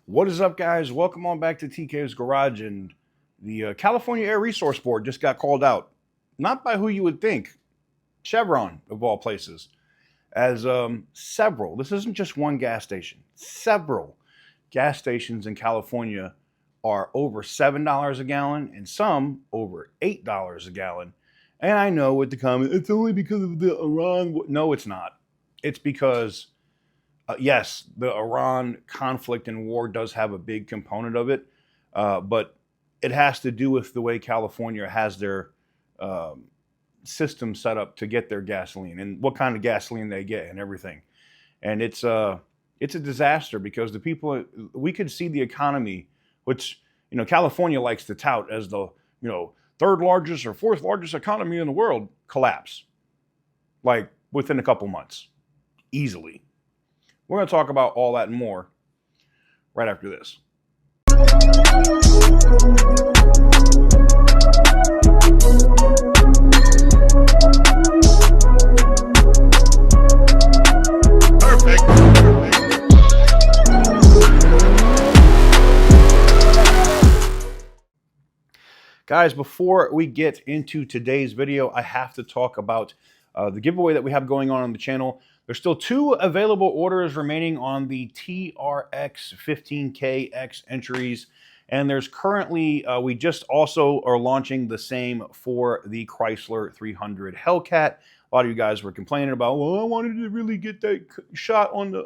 What is up, guys? Welcome on back to TK's Garage. And the California Air Resource Board just got called out. Not by who you would think. Chevron, of all places. As several, this isn't just one gas station, several gas stations in California are over $7 a gallon and some over $8 a gallon. And I know with the comment, it's only because of the Iran. No, it's not. It's because yes, the Iran conflict and war does have a big component of it, but it has to do with the way California has their system set up to get their gasoline and what kind of gasoline they get and everything. And it's a disaster because the people, we could see the economy, which, California likes to tout as the, third largest or fourth largest economy in the world, collapse like within a couple months, easily. We're going to talk about all that and more right after this. Guys, before we get into today's video, I have to talk about the giveaway that we have going on the channel. There's still 2 available orders remaining on the TRX 15KX entries. And there's currently, we just also are launching the same for the Chrysler 300 Hellcat. A lot of you guys were complaining about, well, I wanted to really get that shot on the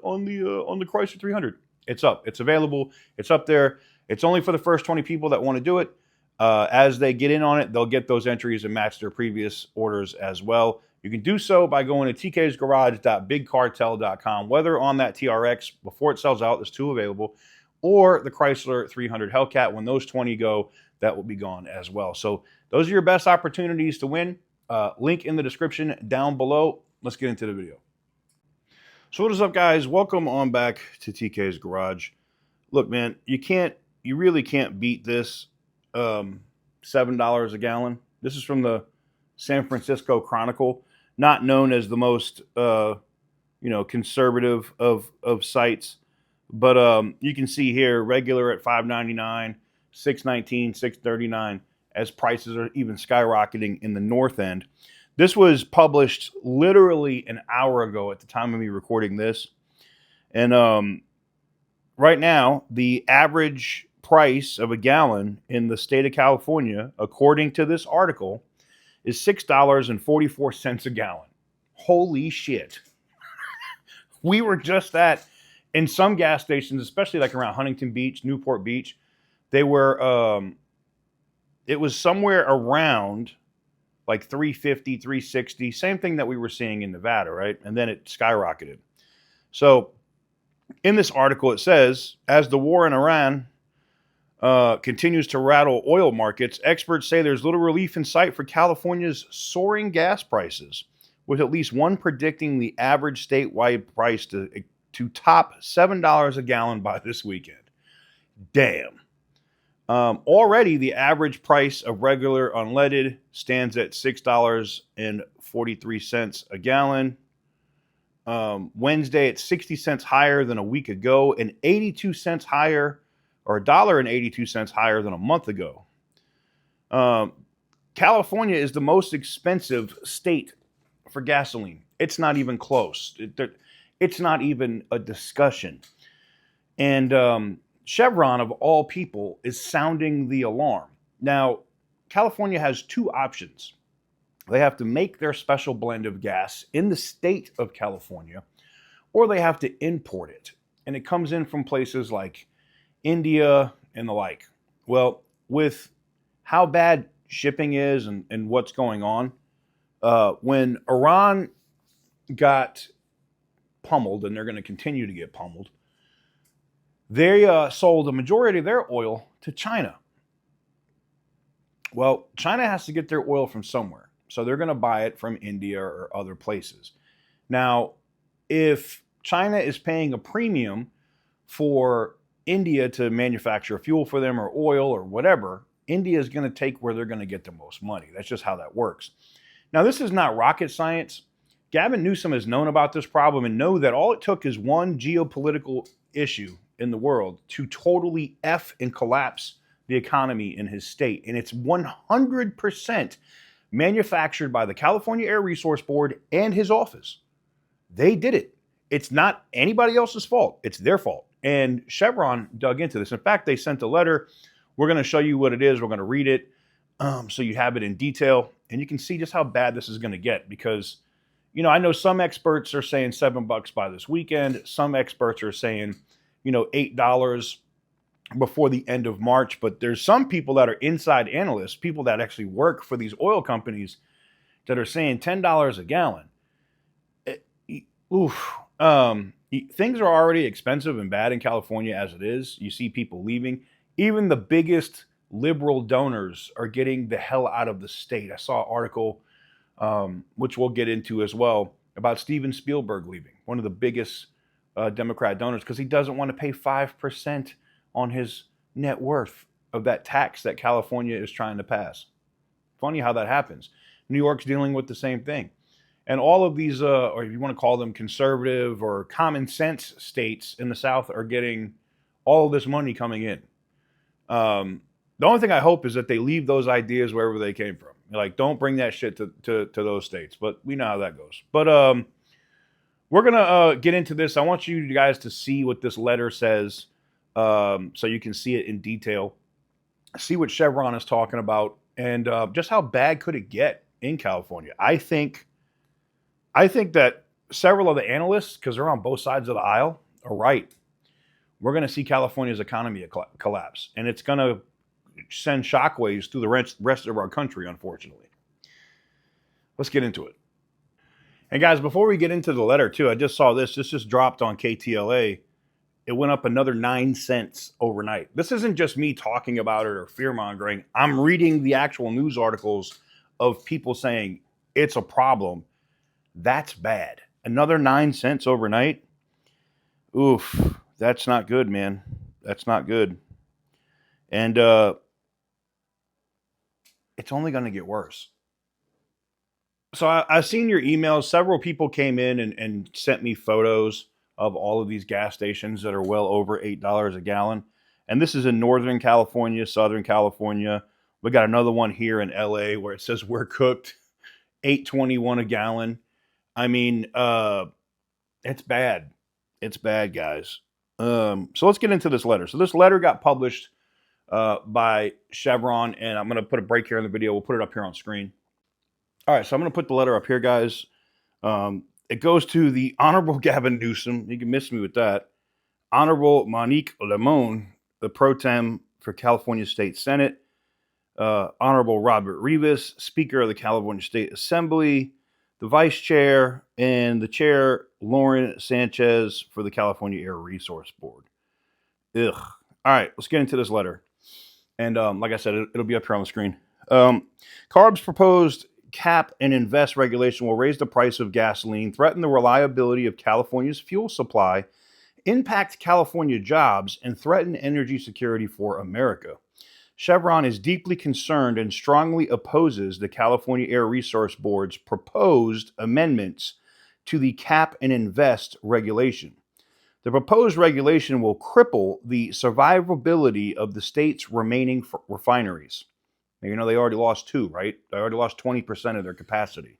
Chrysler 300. It's up. It's available. It's up there. It's only for the first 20 people that want to do it. As they get in on it, they'll get those entries and match their previous orders as well. You can do so by going to tksgarage.bigcartel.com, whether on that TRX before it sells out, there's 2 available, or the Chrysler 300 Hellcat. When those 20 go, that will be gone as well. So those are your best opportunities to win. Link in the description down below. Let's get into the video. So what is up, guys? Welcome on back to TK's Garage. Look, man, you really can't beat this $7 a gallon. This is from the San Francisco Chronicle, not known as the most conservative of sites, but you can see here regular at $5.99, $6.19, $6.39, as prices are even skyrocketing in the north end. This was published literally an hour ago at the time of me recording this, and right now the average price of a gallon in the state of California, according to this article, is $6.44 a gallon. Holy shit. We were just at, in some gas stations, especially like around Huntington Beach, Newport Beach, they were, it was somewhere around like $3.50, $3.60, same thing that we were seeing in Nevada, right? And then it skyrocketed. So in this article, it says, as the war in Iran continues to rattle oil markets, experts say there's little relief in sight for California's soaring gas prices, with at least one predicting the average statewide price to top $7 a gallon by this weekend. Damn. Already, the average price of regular unleaded stands at $6.43 a gallon. Wednesday, it's 60 cents higher than a week ago and 82 cents higher, or $1.82 higher than a month ago. California is the most expensive state for gasoline. It's not even close. It's not even a discussion. And Chevron, of all people, is sounding the alarm. Now, California has 2 options. They have to make their special blend of gas in the state of California, or they have to import it. And it comes in from places like India and the like. Well, with how bad shipping is and what's going on, when Iran got pummeled, and they're going to continue to get pummeled, they sold a majority of their oil to China. Well, China has to get their oil from somewhere, so they're going to buy it from India or other places. Now, if China is paying a premium for India to manufacture fuel for them or oil or whatever, India is going to take where they're going to get the most money. That's just how that works. Now, this is not rocket science. Gavin Newsom has known about this problem and know that all it took is one geopolitical issue in the world to totally F and collapse the economy in his state. And it's 100% manufactured by the California Air Resource Board and his office. They did it. It's not anybody else's fault. It's their fault. And Chevron dug into this. In fact, they sent a letter. We're going to show you what it is. We're going to read it so you have it in detail. And you can see just how bad this is going to get because, you know, I know some experts are saying $7 by this weekend. Some experts are saying, you know, $8 before the end of March. But there's some people that are inside analysts, people that actually work for these oil companies that are saying $10 a gallon. Things are already expensive and bad in California as it is. You see people leaving. Even the biggest liberal donors are getting the hell out of the state. I saw an article, which we'll get into as well, about Steven Spielberg leaving, one of the biggest Democrat donors, because he doesn't want to pay 5% on his net worth of that tax that California is trying to pass. Funny how that happens. New York's dealing with the same thing. And all of these, or if you want to call them conservative or common sense states in the South are getting all of this money coming in. The only thing I hope is that they leave those ideas wherever they came from. Like, don't bring that shit to those states. But we know how that goes. But we're going to get into this. I want you guys to see what this letter says so you can see it in detail. See what Chevron is talking about and just how bad could it get in California. I think that several of the analysts, because they're on both sides of the aisle, are right. We're going to see California's economy collapse, and it's going to send shockwaves through the rest of our country, unfortunately. Let's get into it. And guys, before we get into the letter, too, I just saw this. This just dropped on KTLA. It went up another 9 cents overnight. This isn't just me talking about it or fear-mongering. I'm reading the actual news articles of people saying it's a problem. That's bad. Another 9 cents overnight. Oof, that's not good, man. That's not good. And it's only going to get worse. So I've seen your emails. Several people came in and sent me photos of all of these gas stations that are well over $8 a gallon. And this is in Northern California, Southern California. We got another one here in LA where it says we're cooked, $8.21 a gallon. I mean, it's bad. It's bad, guys. So let's get into this letter. So this letter got published by Chevron, and I'm going to put a break here in the video. We'll put it up here on screen. All right, so I'm going to put the letter up here, guys. It goes to the Honorable Gavin Newsom. You can miss me with that. Honorable Monique Lemon, the pro tem for California State Senate. Honorable Robert Rivas, Speaker of the California State Assembly. The Vice Chair, and the Chair, Lauren Sanchez, for the California Air Resource Board. Ugh. All right, let's get into this letter. And like I said, it'll be up here on the screen. CARB's proposed cap and invest regulation will raise the price of gasoline, threaten the reliability of California's fuel supply, impact California jobs, and threaten energy security for America. Chevron is deeply concerned and strongly opposes the California Air Resource Board's proposed amendments to the cap and invest regulation. The proposed regulation will cripple the survivability of the state's remaining refineries. Now, you know, they already lost 2, right? They already lost 20% of their capacity,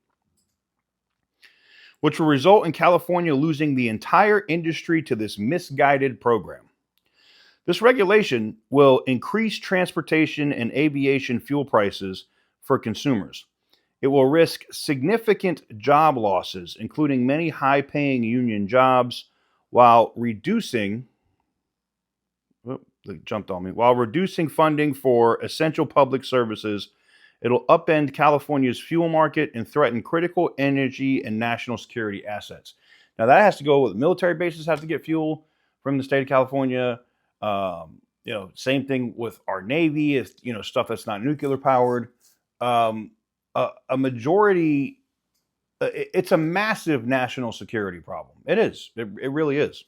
which will result in California losing the entire industry to this misguided program. This regulation will increase transportation and aviation fuel prices for consumers. It will risk significant job losses, including many high-paying union jobs, while reducing funding for essential public services. It'll upend California's fuel market and threaten critical energy and national security assets. Now, that has to go with military bases have to get fuel from the state of California. Same thing with our Navy, if, stuff that's not nuclear powered. A majority, it's a massive national security problem. It is. It really is.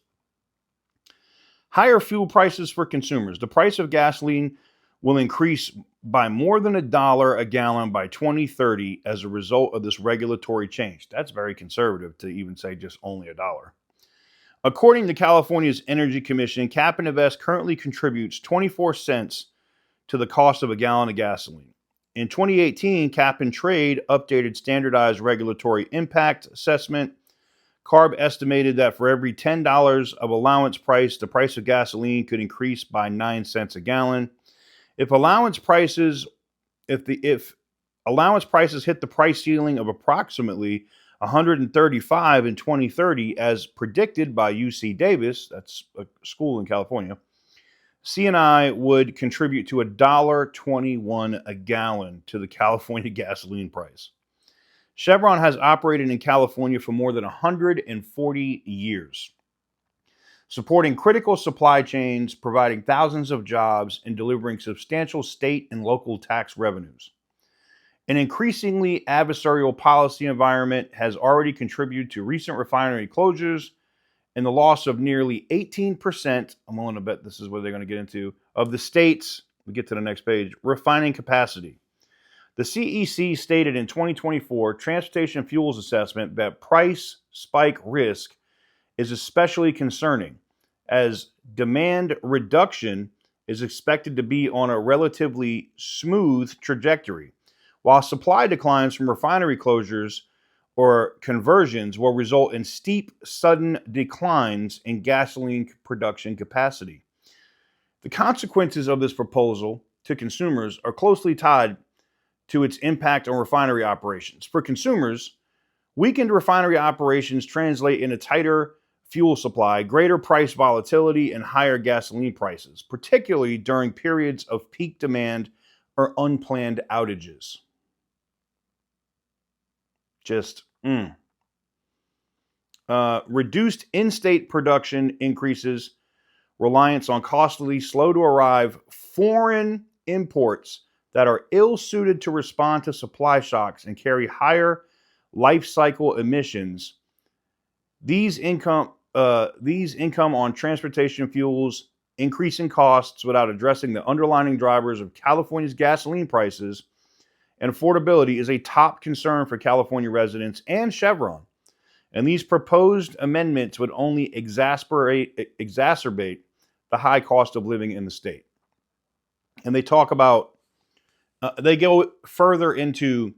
Higher fuel prices for consumers. The price of gasoline will increase by more than $1 a gallon by 2030 as a result of this regulatory change. That's very conservative to even say just only $1. According to California's Energy Commission, Cap and Invest currently contributes 24 cents to the cost of a gallon of gasoline. In 2018, Cap and Trade updated standardized regulatory impact assessment. CARB estimated that for every $10 of allowance price, the price of gasoline could increase by 9 cents a gallon. If allowance prices hit the price ceiling of approximately 135 in 2030, as predicted by UC Davis, that's a school in California, C&I would contribute to $1.21 a gallon to the California gasoline price. Chevron has operated in California for more than 140 years, supporting critical supply chains, providing thousands of jobs, and delivering substantial state and local tax revenues. An increasingly adversarial policy environment has already contributed to recent refinery closures and the loss of nearly 18%, I'm willing to bet this is what they're going to get into, of the state's, we get to the next page, refining capacity. The CEC stated in 2024 Transportation Fuels Assessment that price spike risk is especially concerning, as demand reduction is expected to be on a relatively smooth trajectory, while supply declines from refinery closures or conversions will result in steep, sudden declines in gasoline production capacity. The consequences of this proposal to consumers are closely tied to its impact on refinery operations. For consumers, weakened refinery operations translate into tighter fuel supply, greater price volatility, and higher gasoline prices, particularly during periods of peak demand or unplanned outages. Reduced in-state production increases reliance on costly, slow-to-arrive foreign imports that are ill-suited to respond to supply shocks and carry higher life cycle emissions. These income on transportation fuels, increasing costs without addressing the underlying drivers of California's gasoline prices and affordability is a top concern for California residents and Chevron. And these proposed amendments would only exacerbate the high cost of living in the state. And they talk about, they go further into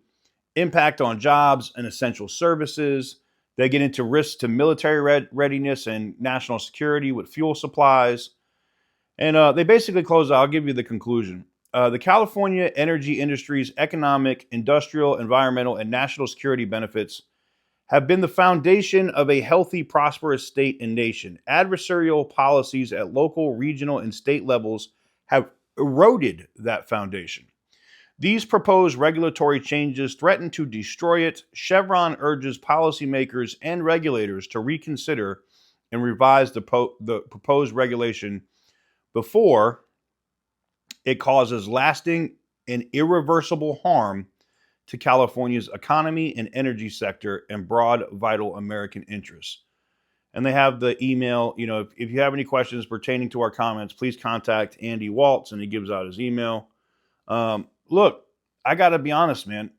impact on jobs and essential services. They get into risks to military readiness and national security with fuel supplies. And they basically close out. I'll give you the conclusion. The California energy industry's economic, industrial, environmental, and national security benefits have been the foundation of a healthy, prosperous state and nation. Adversarial policies at local, regional, and state levels have eroded that foundation. These proposed regulatory changes threaten to destroy it. Chevron urges policymakers and regulators to reconsider and revise the proposed regulation before it causes lasting and irreversible harm to California's economy and energy sector and broad, vital American interests. And they have the email. If you have any questions pertaining to our comments, please contact Andy Waltz, and he gives out his email. Look, I got to be honest, man.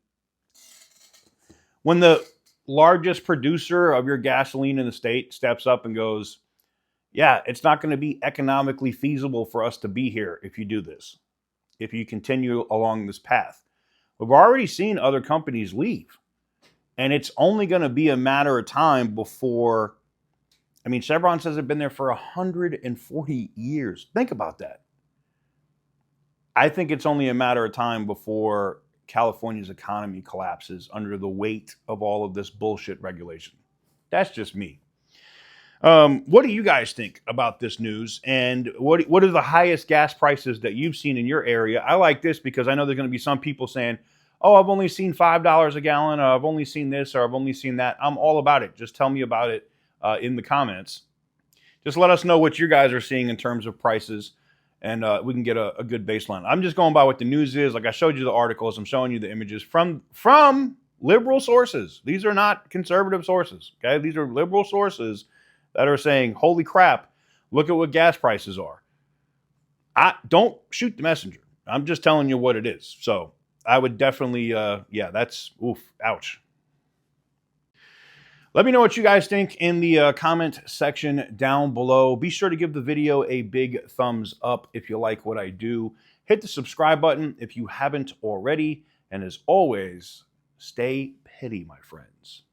When the largest producer of your gasoline in the state steps up and goes, yeah, it's not going to be economically feasible for us to be here if you do this, if you continue along this path. We've already seen other companies leave, and it's only going to be a matter of time before, Chevron says they've been there for 140 years. Think about that. I think it's only a matter of time before California's economy collapses under the weight of all of this bullshit regulation. That's just me. What do you guys think about this news? And what are the highest gas prices that you've seen in your area? I like this because I know there's going to be some people saying, oh, I've only seen $5 a gallon, or I've only seen this, or I've only seen that. I'm all about it. Just tell me about it in the comments. Just let us know what you guys are seeing in terms of prices, and we can get a good baseline. I'm just going by what the news is. Like I showed you the articles. I'm showing you the images from liberal sources. These are not conservative sources, okay? These are liberal sources that are saying, holy crap, look at what gas prices are. Don't shoot the messenger. I'm just telling you what it is. So I would definitely, that's, ouch. Let me know what you guys think in the comment section down below. Be sure to give the video a big thumbs up if you like what I do. Hit the subscribe button if you haven't already. And as always, stay petty, my friends.